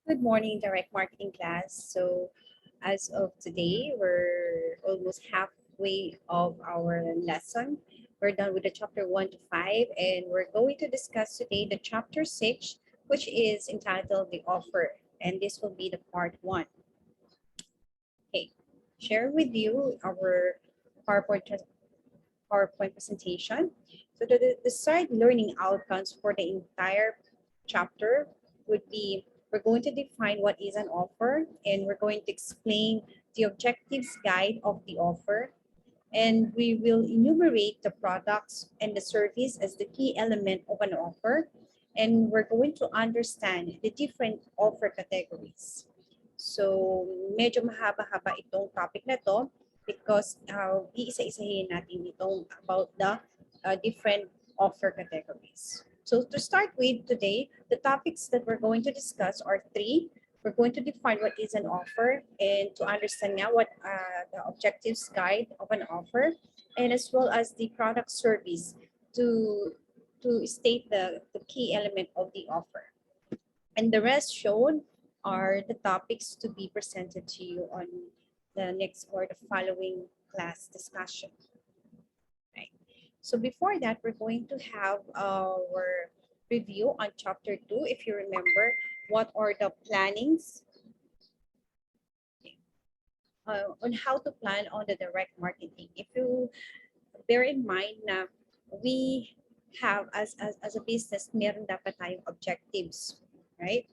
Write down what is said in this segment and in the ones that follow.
Good morning, direct marketing class. So as of today, we're almost halfway of our lesson. We're done with the chapter 1 to 5, and we're going to discuss today the chapter 6, which is entitled The Offer. And this will be the part 1. Okay, share with you our PowerPoint, PowerPoint presentation. So the desired learning outcomes for the entire chapter would be we're going to define what is an offer, and we're going to explain the objectives guide of the offer, and we will enumerate the products and the service as the key element of an offer, and we're going to understand the different offer categories. So medyo mahaba-haba itong topic na to because iisa-isahin natin itong about the different offer categories. So to start with today, the topics that we're going to discuss are 3. We're going to define what is an offer and to understand now what the objectives guide of an offer, and as well as the product service to state the key element of the offer. And the rest shown are the topics to be presented to you on the next or the following class discussion. Right. So before that, we're going to have our review on chapter 2. If you remember, what are the plannings on how to plan on the direct marketing. If you bear in mind na we have as a business, meron dapat tayong objectives, right?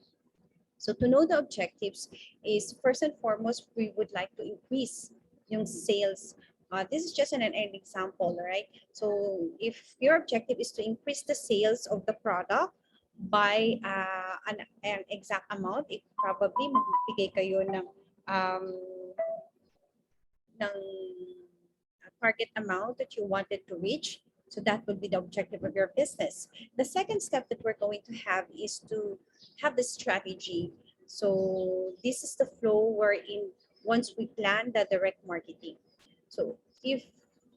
So to know the objectives is first and foremost, we would like to increase yung sales. This is just an example, right? So if your objective is to increase the sales of the product by an exact amount, it probably magbibigay kayo ng target amount that you wanted to reach. So that would be the objective of your business. The second step that we're going to have is to have the strategy. So this is the flow wherein once we plan the direct marketing. So if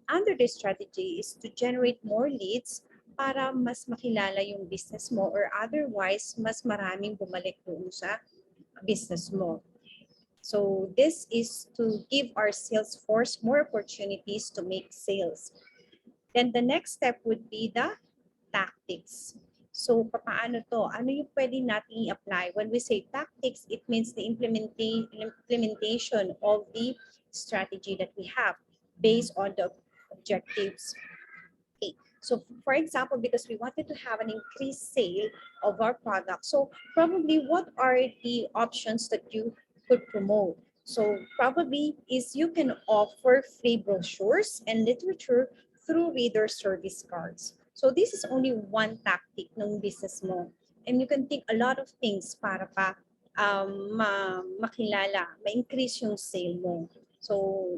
under the strategy is to generate more leads para mas makilala yung business mo, or otherwise mas maraming bumalik doon sa business mo. So this is to give our sales force more opportunities to make sales. Then the next step would be the tactics. So paano to? Ano yung pwede natin i-apply? When we say tactics, it means the implementation of the strategy that we have based on the objectives. Okay. So for example, because we wanted to have an increased sale of our product, so probably what are the options that you could promote? So probably is you can offer free brochures and literature through reader service cards. So this is only one tactic ng business mo. And you can think a lot of things para pa makilala, ma-increase yung sale mo. So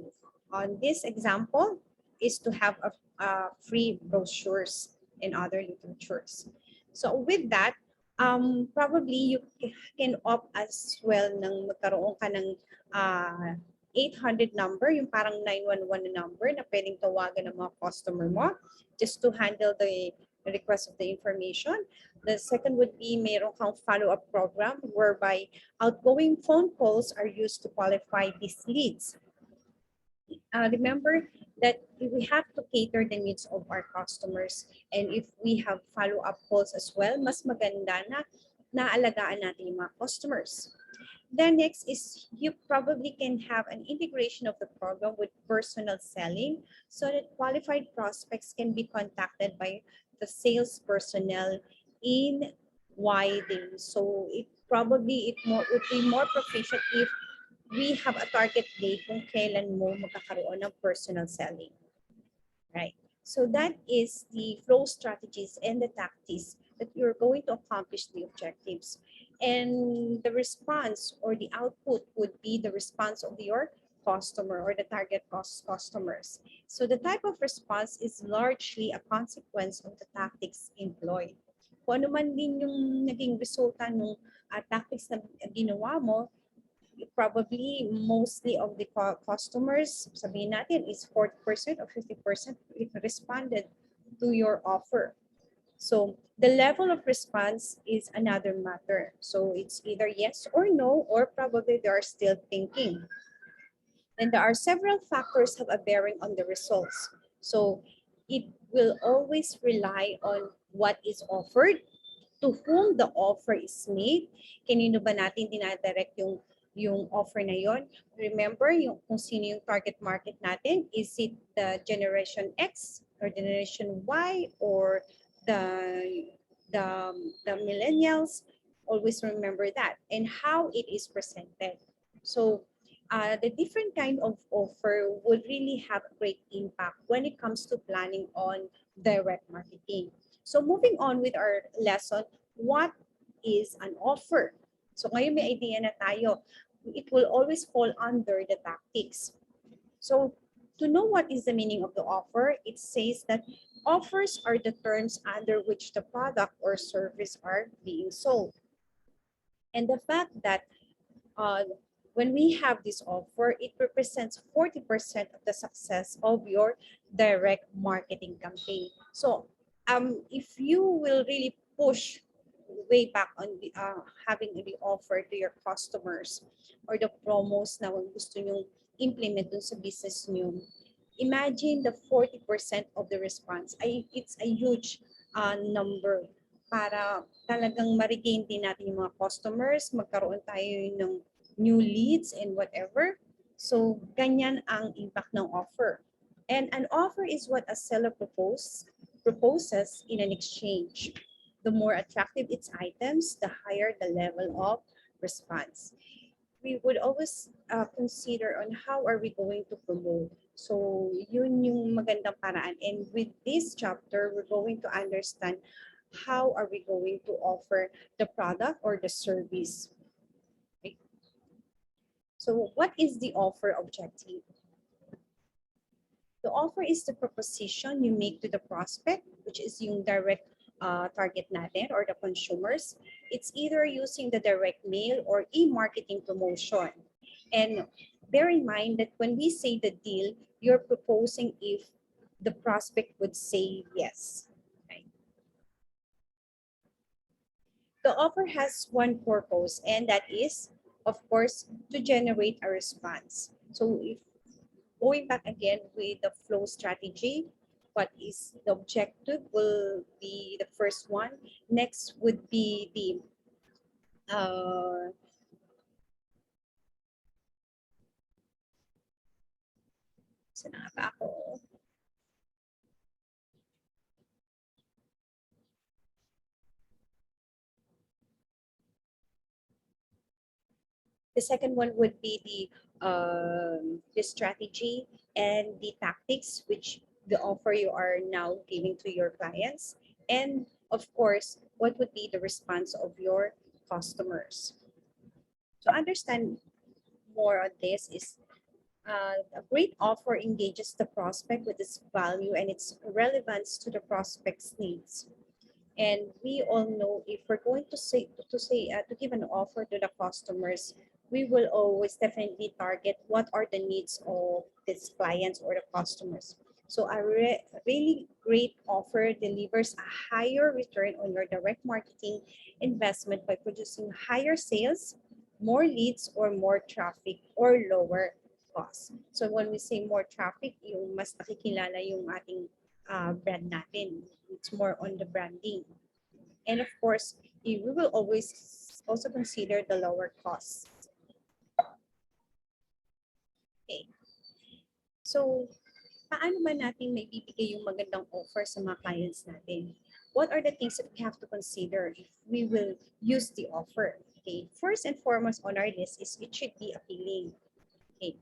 on this example is to have a free brochures and other literatures. So with that, probably you can opt as well ng magkaroon ka ng 800 number, yung parang 911 na number na pwedeng tawagan ng mga customer mo just to handle the request of the information. The second would be mayroon kang follow-up program whereby outgoing phone calls are used to qualify these leads. Remember that we have to cater the needs of our customers, and if we have follow-up calls as well, mas maganda na naalagaan natin yung mga customers. Then next is you probably can have an integration of the program with personal selling so that qualified prospects can be contacted by the sales personnel in writing. So it probably would be more proficient if we have a target date kung kailan mo magkakaroon ng personal selling. Right? So that is the flow strategies and the tactics that you're going to accomplish the objectives. And the response or the output would be the response of your customer or the target customers. So the type of response is largely a consequence of the tactics employed. Kung ano man din yung naging resulta ng tactics na ginawa mo, probably mostly of the customers, sabihin natin, is 40% or 50% responded to your offer. So the level of response is another matter. So it's either yes or no, or probably they are still thinking. And there are several factors have a bearing on the results. So it will always rely on what is offered, to whom the offer is made. Kanino ba natin dinadirect yung offer na yon? Remember yung kung sino yung target market natin? Is it the generation X or generation Y or the the the millennials? Always remember that, and how it is presented. So the different kind of offer would really have a great impact when it comes to planning on direct marketing. So moving on with our lesson, what is an offer? So ngayon may idea na tayo. It will always fall under the tactics. So to know what is the meaning of the offer, it says that offers are the terms under which the product or service are being sold. And the fact that uh, when we have this offer, it represents 40% of the success of your direct marketing campaign. So if you will really push way back on the, having the offer to your customers or the promos na gusto nyo implement dun sa business nyo, imagine the 40% of the response. It's a huge number para talagang ma-regain din natin yung mga customers, magkaroon tayo ng new leads and whatever. So, ganyan ang impact ng offer. And an offer is what a seller proposes in an exchange. The more attractive its items, the higher the level of response. We would always consider on how are we going to promote. So, yun yung magandang paraan. And with this chapter, we're going to understand how are we going to offer the product or the service. Okay. So what is the offer objective? The offer is the proposition you make to the prospect, which is yung direct target natin or the consumers. It's either using the direct mail or e-marketing promotion. And bear in mind that when we say the deal, you're proposing if the prospect would say yes. The offer has one purpose, and that is, of course, to generate a response. So if going back again with the flow strategy, what is the objective will be the first one. Next would be the saan na ba ako? The second one would be the strategy and the tactics which the offer you are now giving to your clients. And of course, what would be the response of your customers. To understand more on this is a great offer engages the prospect with its value and its relevance to the prospect's needs. And we all know if we're going to give an offer to the customers, we will always definitely target what are the needs of these clients or the customers. So a really great offer delivers a higher return on your direct marketing investment by producing higher sales, more leads, or more traffic, or lower costs. So when we say more traffic, yung mas nakikilala yung ating brand natin. It's more on the branding. And of course, we will always also consider the lower costs. Okay. So, paano ba natin may bibigay yung magandang offer sa mga clients natin? What are the things that we have to consider if we will use the offer? Okay. First and foremost on our list is it should be appealing. Okay.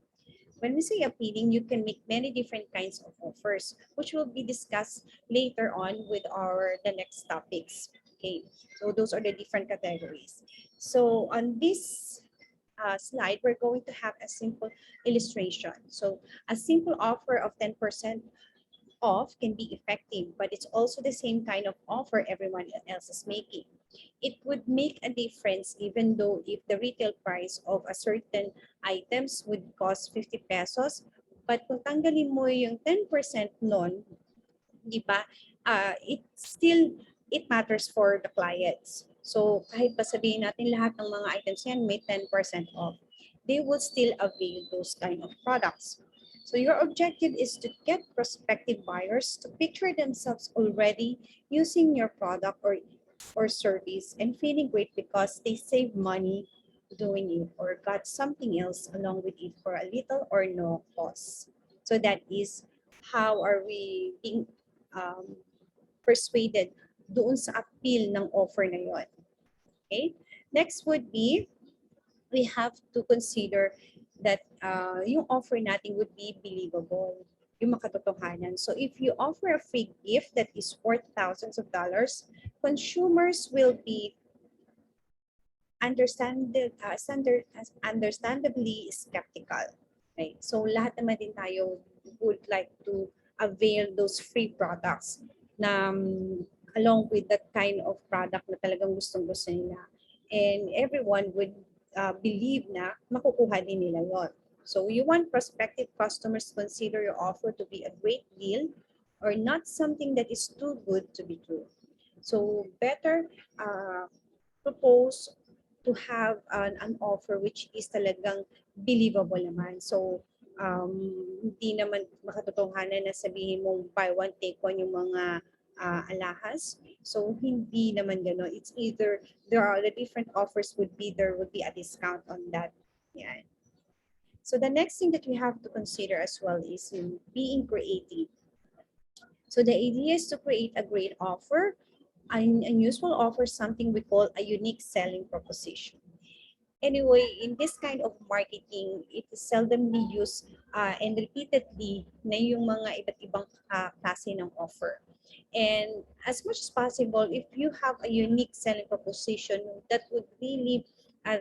When we say appealing, you can make many different kinds of offers, which will be discussed later on with the next topics. Okay, so those are the different categories. So on this slide, we're going to have a simple illustration. So a simple offer of 10% off can be effective, but it's also the same kind of offer everyone else is making. It would make a difference even though if the retail price of a certain items would cost 50 pesos, but kung tanggalin mo yung 10% nun, di ba, it still it matters for the clients. So kahit pa sabihin natin lahat ng mga items yan may 10% off, they will still avail those kind of products. So your objective is to get prospective buyers to picture themselves already using your product or service and feeling great because they save money doing it or got something else along with it for a little or no cost. So that is how are we being persuaded doon sa appeal ng offer na yon. Okay? Next would be, we have to consider that yung offer natin would be believable, yung makatotohanan. So if you offer a free gift that is worth thousands of dollars, consumers will be understandably skeptical. Right? So lahat naman din tayo would like to avail those free products na along with that kind of product na talagang gustong-gusto nila. And everyone would believe na makukuha din nila yon. So you want prospective customers to consider your offer to be a great deal or not something that is too good to be true. So better propose to have an offer which is talagang believable naman. So, hindi naman makatotohanan na sabihin mong buy one, take one yung mga alahas. So, hindi naman gano'n. It's either, there are the different offers there would be a discount on that. Yeah. So, the next thing that we have to consider as well is being creative. So, the idea is to create a great offer. An unusual offer, something we call a unique selling proposition. Anyway, in this kind of marketing, it is seldomly used and repeatedly na yung mga iba't ibang klase ng offer. And as much as possible, if you have a unique selling proposition that would really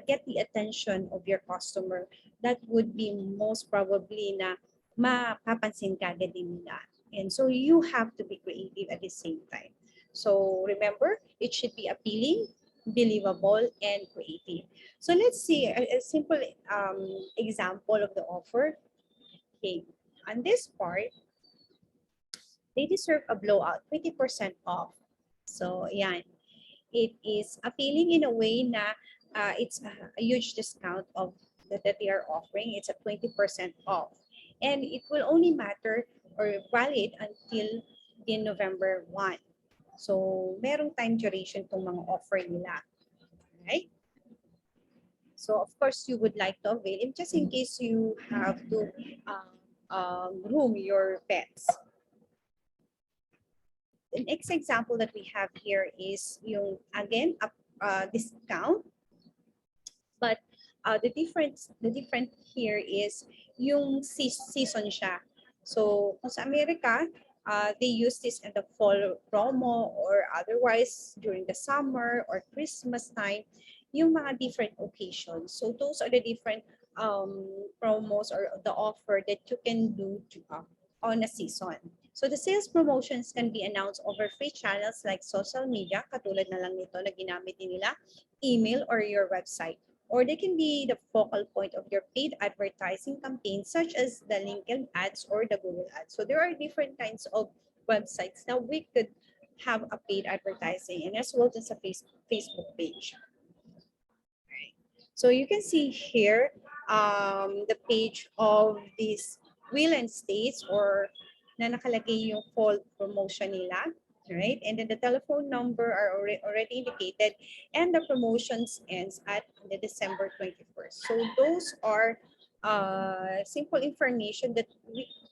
get the attention of your customer, that would be most probably na mapapansin ka agad din nila. And so you have to be creative at the same time. So remember, it should be appealing, believable, and creative. So let's see a simple example of the offer. Okay, on this part, they deserve a blowout, 20% off. So yan, it is appealing in a way na it's a huge discount of that they are offering. It's a 20% off. And it will only matter or valid until in November 1. So, merong time duration itong mga offer nila. Right? So, of course, you would like to avail it just in case you have to groom your pets. The next example that we have here is yung, again, a discount. But the different here is yung season siya. So, kung sa Amerika, they use this in the fall promo or otherwise during the summer or Christmas time, yung mga different occasions. So those are the different promos or the offer that you can do on a season. So the sales promotions can be announced over free channels like social media, katulad na lang nito na ginamit nila, email or your website. Or they can be the focal point of your paid advertising campaign, such as the LinkedIn ads or the Google ads. So there are different kinds of websites. Now we could have a paid advertising and as well as a Facebook page. Right. So you can see here the page of this Will and States or na nakalagay yung fall promotion nila. Right? And then the telephone number are already indicated and the promotions ends at the December 21st. So those are simple information that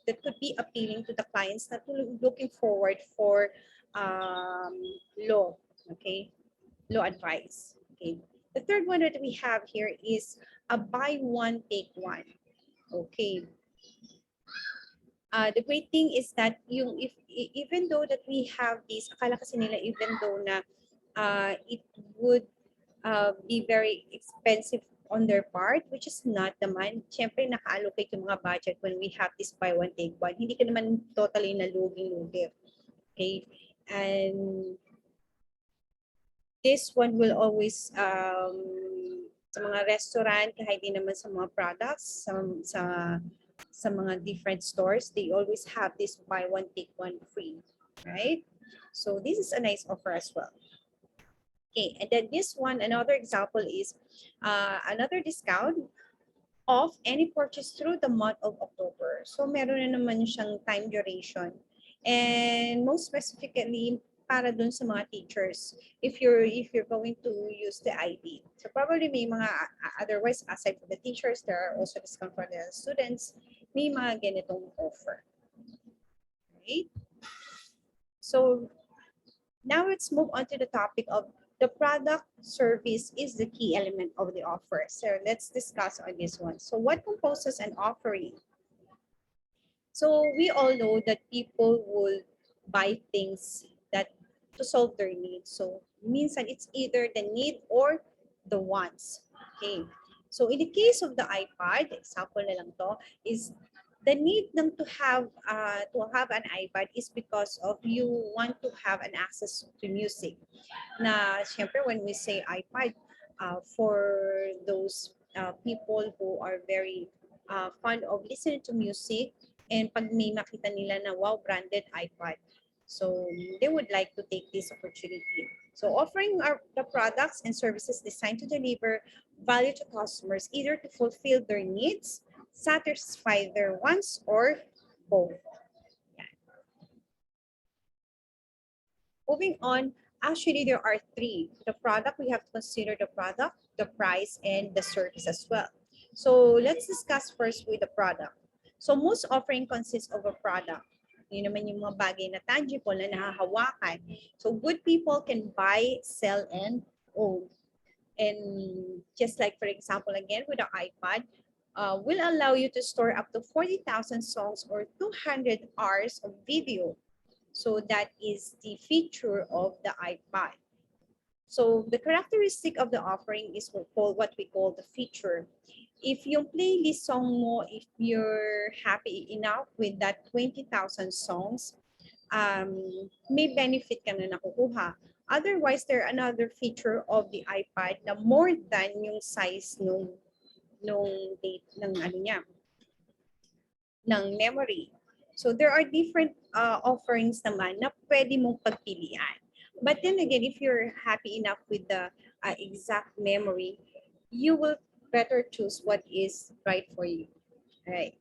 could be appealing to the clients that are looking forward for law, okay, law advice. Okay. The third one that we have here is a buy one, take one. Okay. The great thing is that yung even though that we have this, akala kasi nila even though na it would be very expensive on their part, which is not naman. Siyempre, naka-allocate yung mga budget when we have this buy one, take one. Hindi ka naman totally nalugi-lugi. Okay? And this one will always, sa mga restaurant, kahit din naman sa mga products, sa mga different stores, they always have this buy one, take one free, right? So this is a nice offer as well. Okay, and then this one, another example is another discount of any purchase through the month of October. So meron na naman siyang time duration. And most specifically, para dun sa mga teachers, if you're going to use the IB. So probably may mga, otherwise, aside from the teachers, there are also discount for the students. May mga ganitong offer. Okay? So now let's move on to the topic of the product service is the key element of the offer. So let's discuss on this one. So what composes an offering? So we all know that people will buy things that to solve their needs. So minsan it's either the need or the wants. Okay. So in the case of the iPad, example na lang to, is the need them to have an iPad is because of you want to have an access to music. Na syempre when we say iPad, for those people who are very fond of listening to music, and pag may makita nila na wow, branded iPad, so they would like to take this opportunity. So offering the products and services designed to deliver value to customers, either to fulfill their needs, satisfy their wants, or both. Moving on, actually there are three. The product, we have to consider the product, the price, and the service as well. So let's discuss first with the product. So most offering consists of a product. Yun naman yung mga bagay na tangible na nahahawakan. So good people can buy, sell, and own. And just like, for example, again, with the iPad, will allow you to store up to 40,000 songs or 200 hours of video. So that is the feature of the iPad. So the characteristic of the offering is what we call the feature. If yung playlist song mo, if you're happy enough with that 20,000 songs, may benefit ka na nakukuha. Otherwise, there another feature of the iPad na more than yung size nung date ng ano niya, ng memory. So there are different offerings naman na pwede mong pagpilian. But then again, if you're happy enough with the exact memory, you will better choose what is right for you. Right.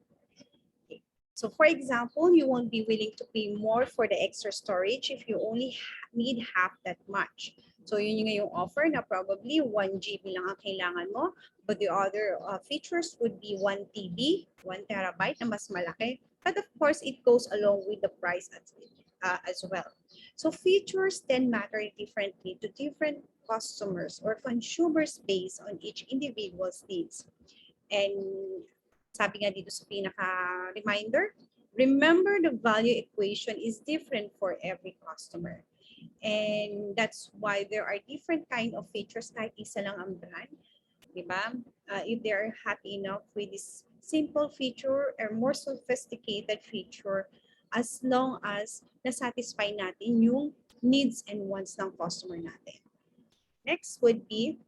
Okay. So for example, you won't be willing to pay more for the extra storage if you only need half that much. So yun yung offer na probably 1 GB lang ang kailangan mo, but the other features would be 1 TB, 1 terabyte na mas malaki. But of course, it goes along with the price as well. So features then matter differently to different customers or consumers based on each individual's needs. And sabi nga dito sa pinaka-reminder, remember the value equation is different for every customer. And that's why there are different kind of features kahit isa lang ang brand. Diba? If they are happy enough with this simple feature or more sophisticated feature, as long as na-satisfy natin yung needs and wants ng customer natin. Next would be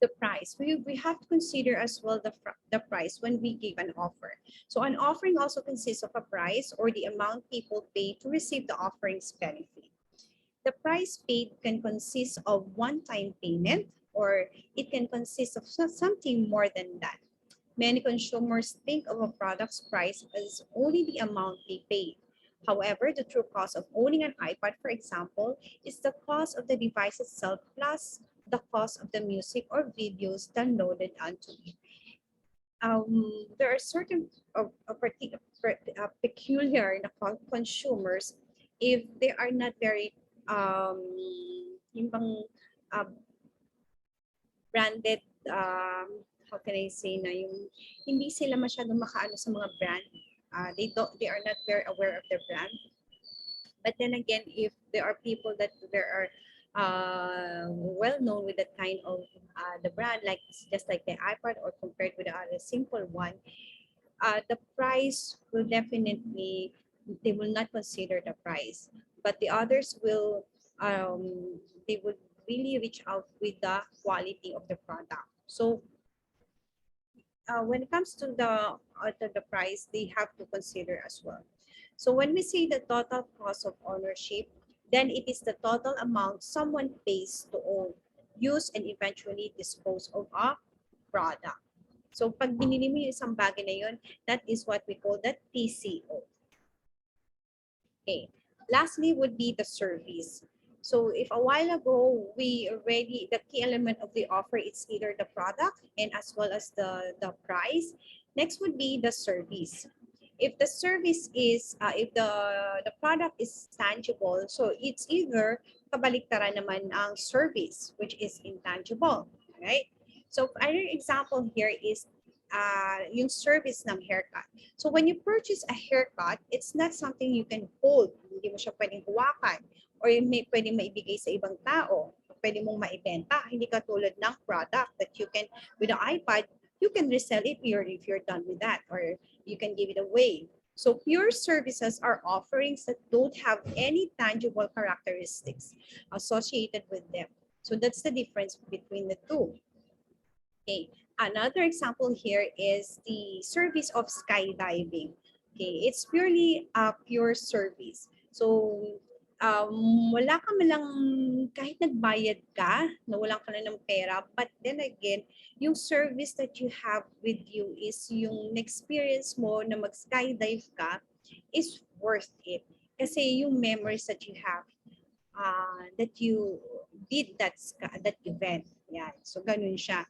the price. We have to consider as well the price when we give an offer. So an offering also consists of a price or the amount people pay to receive the offering's benefit. The price paid can consist of one-time payment, or it can consist of something more than that. Many consumers think of a product's price as only the amount they pay. However, the true cost of owning an iPad, for example, is the cost of the device itself plus the cost of the music or videos downloaded onto it. There are certain peculiar consumers if they are not very yung bang branded, how can I say na yung hindi sila masyadong makaano sa mga brand. They are not very aware of their brand. But then again, if there are people that there are well known with that kind of the brand, like just like the iPad or compared with the other simple one, the price will definitely, they will not consider the price, but the others will, they would really reach out with the quality of the product. So when it comes to the price, they have to consider as well. So when we say the total cost of ownership, then it is the total amount someone pays to own, use, and eventually dispose of a product. So pag binili mo yung isang bagay na yun, that is what we call the TCO. Okay. Lastly would be the service. So if a while ago, the key element of the offer is either the product and as well as the price. Next would be the service. If the service is, if the product is tangible, so it's either kabaliktaran naman ang service, which is intangible, right? So another example here is yung service ng haircut. So when you purchase a haircut, it's not something you can hold. Hindi mo siya pwedeng huwakan or pwedeng maibigay sa ibang tao. Pwede mong maibenta. Hindi katulad ng product that you can, with the iPad, you can resell it if you're done with that, or you can give it away. So pure services are offerings that don't have any tangible characteristics associated with them. So that's the difference between the two. Okay, another example here is the service of skydiving. Okay, it's purely a pure service. So, wala ka malang, kahit nagbayad ka, nawalan ka na ng pera, but then again, yung service that you have with you is yung experience mo na mag-skydive ka is worth it. Kasi yung memories that you have, that you did that event. Yeah, so ganun siya.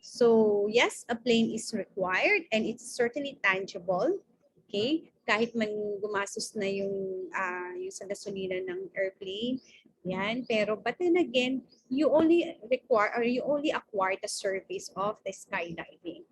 So yes, a plane is required and it's certainly tangible. Okay? Kahit man gumastos na yung sa gasolina ng airplane, yan. Pero but then again, you only acquire the service of the skydiving.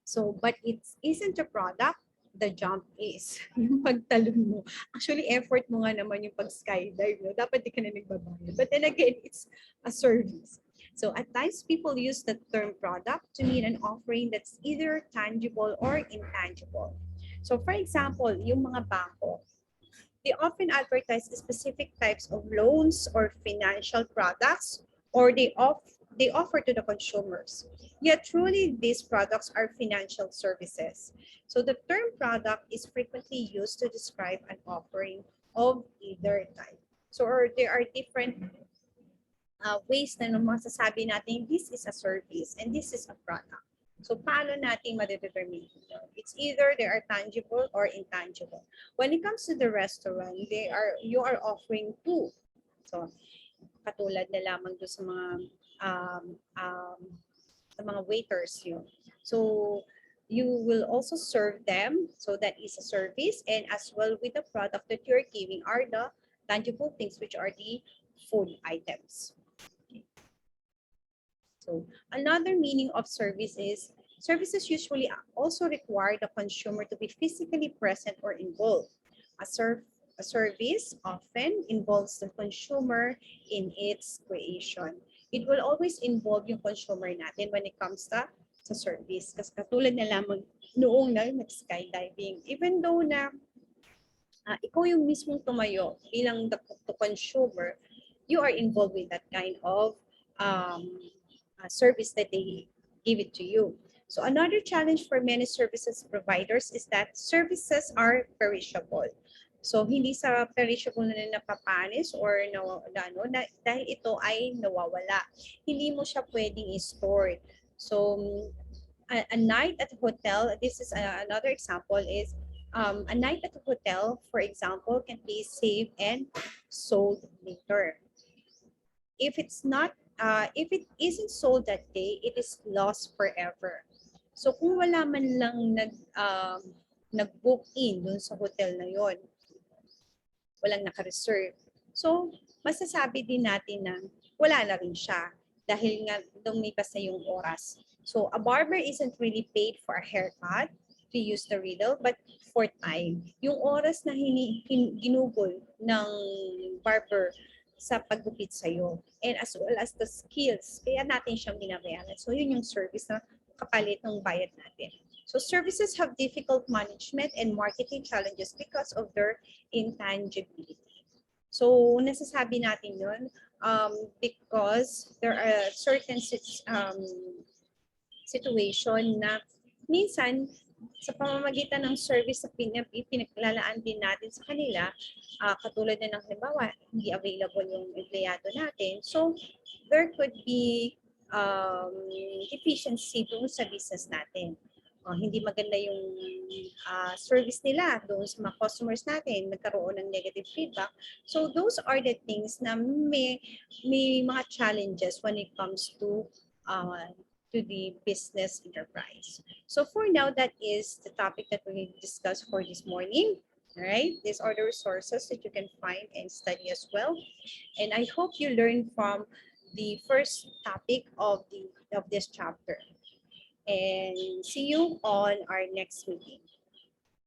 So, but it isn't a product, the jump is. Yung pagtalon mo. Actually, effort mo nga naman yung pag-skydive. No? Dapat di ka na nagbabayad. But then again, it's a service. So at times, people use the term product to mean an offering that's either tangible or intangible. So for example, yung mga bangko, they often advertise specific types of loans or financial products, or they offer to the consumers. Yet truly, these products are financial services. So the term product is frequently used to describe an offering of either type. So there are different ways na masasabi natin this is a service and this is a product. So paano natin ma-determine ito? It's either they are tangible or intangible. When it comes to the restaurant, you are offering two. So katulad na lamang doon sa mga waiters yun. So you will also serve them, so that is a service, and as well with the product that you're giving are the tangible things, which are the food items. So another meaning of service is services usually also require the consumer to be physically present or involved. A service often involves the consumer in its creation. It will always involve yung consumer natin when it comes sa service. Kasi katulad na lamang noong nag-skydiving. Even though na ikaw yung mismong tumayo bilang the consumer, you are involved with that kind of service that they give it to you. So another challenge for many services providers is that services are perishable. So hindi sa perishable na napapanis or dahil ito ay nawawala. Hindi mo siya pwedeng i-store. So a night at a hotel, this is another example is a night at a hotel, for example, can be saved and sold later. If it isn't sold that day, it is lost forever. So kung wala man lang nag-book in dun sa hotel na yon, walang naka-reserve. So masasabi din natin na wala na rin siya dahil nga lumipas na yung oras. So a barber isn't really paid for a haircut, to use the riddle, but for time. Yung oras na ginugol ng barber sa paggupit sa'yo, and as well as the skills, kaya natin siyang binabayaran. So yun yung service na kapalit ng bayad natin. So services have difficult management and marketing challenges because of their intangibility. So nasasabi natin yun because there are certain situation na minsan sa pamamagitan ng service na pinaglalaan din natin sa kanila, katulad na ng halimbawa, hindi available yung empleyado natin. So, there could be deficiency doon sa business natin. Hindi maganda yung service nila doon sa mga customers natin, nagkaroon ng negative feedback. So those are the things na may mga challenges when it comes to the business enterprise. So for now, that is the topic that we discussed for this morning. All right, these are the resources that you can find and study as well. And I hope you learned from the first topic of this chapter. And see you on our next meeting.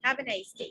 Have a nice day.